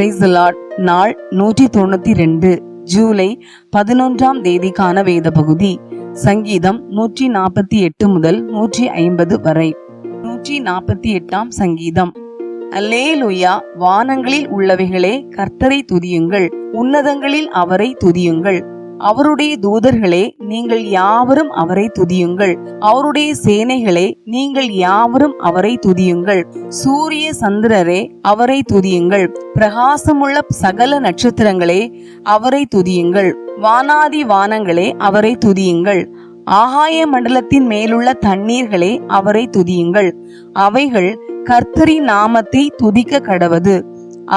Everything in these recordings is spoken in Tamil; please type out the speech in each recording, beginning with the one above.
Praise the Lord. நாள் 192, ஜூலை 11ஆம் தேதிக்கான வேத பகுதி. சங்கீதம் 148 முதல் 150 வரை. 148ஆம் சங்கீதம். அல்லேலூயா. வானங்களில் உள்ளவைகளே கர்த்தரை துதியுங்கள், உன்னதங்களில் அவரை துதியுங்கள். அவருடைய தூதர்களே நீங்கள் யாவரும் அவரை துதியுங்கள், அவருடைய சேனைகளே நீங்கள் யாவரும் அவரை துதியுங்கள். சூரிய சந்திரரே அவரை துதியுங்கள், பிரகாசமுள்ள சகல நட்சத்திரங்களே அவரை துதியுங்கள். வானாதி வானங்களே அவரை துதியுங்கள், ஆகாய மண்டலத்தின் மேலுள்ள தண்ணீர்களே அவரை துதியுங்கள். அவைகள் கர்த்தரின் நாமத்தை துதிக்க கடவது.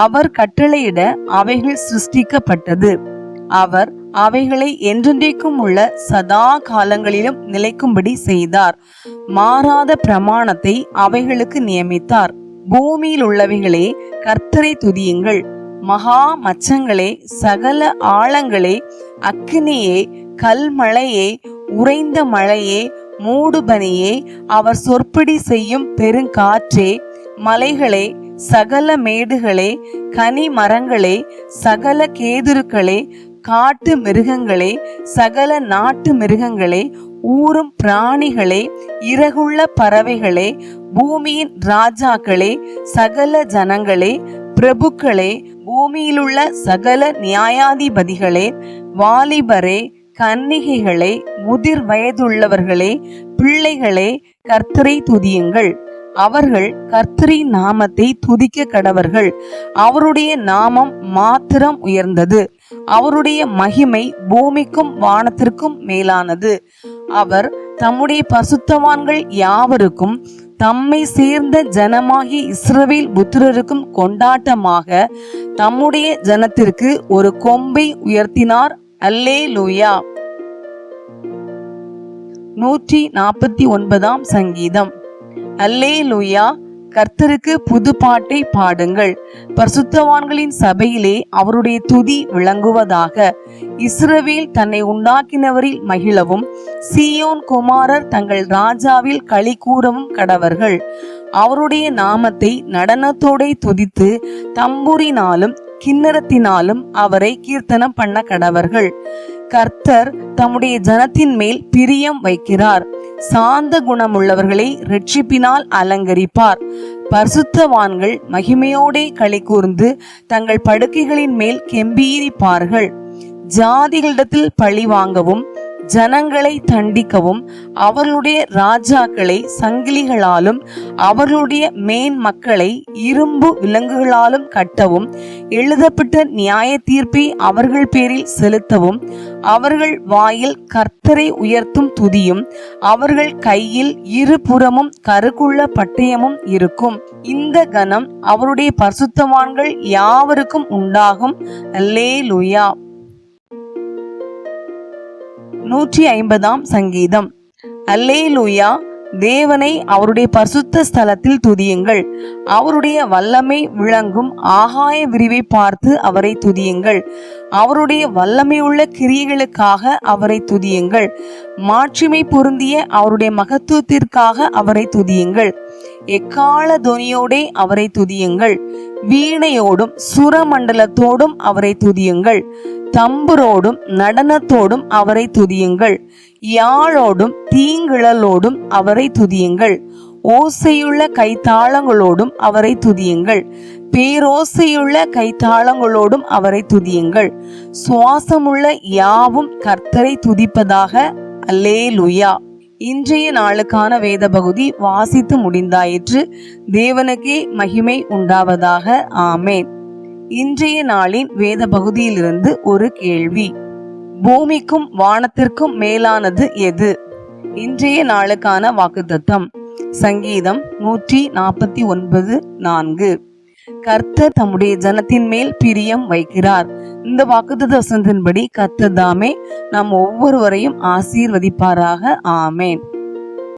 அவர் கட்டளையிட அவைகள் சிருஷ்டிக்கப்பட்டது. அவர் அவைகளை என்றென்றைக்கும் உள்ள சதா காலங்களிலும் நிலைக்கும்படி செய்தார். மாறாத பிரமாணத்தை அவைகளுக்கு நியமித்தார். பூமியில் உள்ளவைகளே கர்த்தரை துதியுங்கள், மகா மச்சங்களே, சகல ஆழங்களே, அக்கினியே, கல்மழையே, உறைந்த மழையே, மூடுபனியே, அவர் சொற்படி செய்யும் பெருங்காற்றே, மலைகளே, சகல மேடுகளே, கனி மரங்களே, சகல கேதுருக்களே, காட்டு மிருகங்களே, சகல நாட்டு மிருகங்களே, ஊரும் பிராணிகளே, இறகுள்ள பறவைகளே, பூமியின் ராஜாக்களே, சகல ஜனங்களே, பிரபுக்களே, பூமியிலுள்ள சகல நியாயாதிபதிகளே, வாலிபரே, கன்னிகைகளே, முதிர் வயதுள்ளவர்களே, பிள்ளைகளே, கர்த்தரை துதியுங்கள். அவர்கள் கர்த்தரின் நாமத்தை துதிக்க கடவர்கள். அவருடைய நாமம் மாத்திரம் உயர்ந்தது, அவருடைய மகிமை பூமிக்கும் வானத்திற்கும் மேலானது. அவர் தம்முடைய பரிசுத்தவான்கள் யாவருக்கும், தம்மை சேர்ந்த ஜனமாகி இஸ்ரவேல் புத்திரருக்கும் கொண்டாட்டமாக தம்முடைய ஜனத்திற்கு ஒரு கொம்பை உயர்த்தினார். அல்லேலூயா. 149ஆம் சங்கீதம். அல்லேலூயா. கர்த்தருக்கு புது பாட்டை பாடுங்கள், பரிசுத்தவான்களின் சபையிலே அவருடைய துதி விளங்குவதாக. இஸ்ரவேல் தன்னை உண்டாக்கினவரில் மகிழவும், சீயோன் குமாரர் தங்கள் ராஜாவில் களி கூறவும் கடவர்கள். அவருடைய நாமத்தை நடனத்தோடே துதித்து தம்புரினாலும் கிண்ணறத்தினாலும் அவரை கீர்த்தனம் பண்ண கடவர்கள். கர்த்தர் தம்முடைய ஜனத்தின் மேல் பிரியம் வைக்கிறார், சாந்த குணமுள்ளவர்களை இரட்சிப்பினால் அலங்கரிப்பார். பரிசுத்தவான்கள் மகிமையோடே களி கூர்ந்து தங்கள் படுக்கைகளின் மேல் கெம்பீரிப்பார்கள். ஜாதிகளிடத்தில் பழி வாங்கவும் ஜனங்களை தண்டிக்கவும் அவர்களுடைய ராஜாக்களை சங்கிலிகளாலும் அவர்களுடைய மேன் மக்களை இரும்பு விலங்குகளாலும் கட்டவும் எழுதப்பட்ட நியாய தீர்ப்பை அவர்கள் பேரில் செலுத்தவும் அவர்கள் வாயில் கர்த்தரை உயர்த்தும் துதியும் அவர்கள் கையில் இருபுறமும் கருக்குள்ள பட்டயமும் இருக்கும். இந்த கனம் அவருடைய பரிசுத்தவான்கள் யாவருக்கும் உண்டாகும். அல்லேலூயா. 150ஆம் சங்கீதம். அல்லேலூயா. தேவனை அவருடைய பரிசுத்த ஸ்தலத்தில் துதியுங்கள், அவருடைய வல்லமை விளங்கும் ஆகாய விரிவை பார்த்து அவரை துதியுங்கள். அவருடைய வல்லமையுள்ள கிரியைகளுக்காக அவரை துதியுங்கள், மாட்சிமை பொருந்திய அவருடைய மகத்துவத்திற்காக அவரை துதியுங்கள். எக்கால தொனியோடே அவரை துதியுங்கள், வீணையோடும் சுரமண்டலத்தோடும் அவரை துதியுங்கள், தம்புரோடும் நடனத்தோடும் அவரை துதியுங்கள், யாழோடும் தீங்கிழலோடும் அவரை துதியுங்கள், ஓசையுள்ள கைத்தாளங்களோடும் அவரை துதியுங்கள், பேரோசையுள்ள கைத்தாளங்களோடும் அவரை துதியுங்கள். சுவாசமுள்ள யாவும் கர்த்தரை துதிப்பதாக. அல்லேலூயா. இன்றைய நாளுக்கான வேத பகுதி வாசித்து முடிந்தாயிற்று. தேவனுக்கே மகிமை உண்டாவதாக. ஆமேன். இன்றைய நாளின் வேத பகுதியிலிருந்து ஒரு கேள்வி. பூமிக்கும் வானத்திற்கும் மேலானது எது? இன்றைய நாளுக்கான வாக்குத்தத்தம் சங்கீதம் 149:4. கர்த்தர் தம்முடைய ஜனத்தின் மேல் பிரியம் வைக்கிறார். இந்த வாக்குத்தத்த வசனத்தின்படி கர்த்தர் தாமே நாம் ஒவ்வொருவரையும் ஆசீர்வதிப்பாராக. ஆமேன்.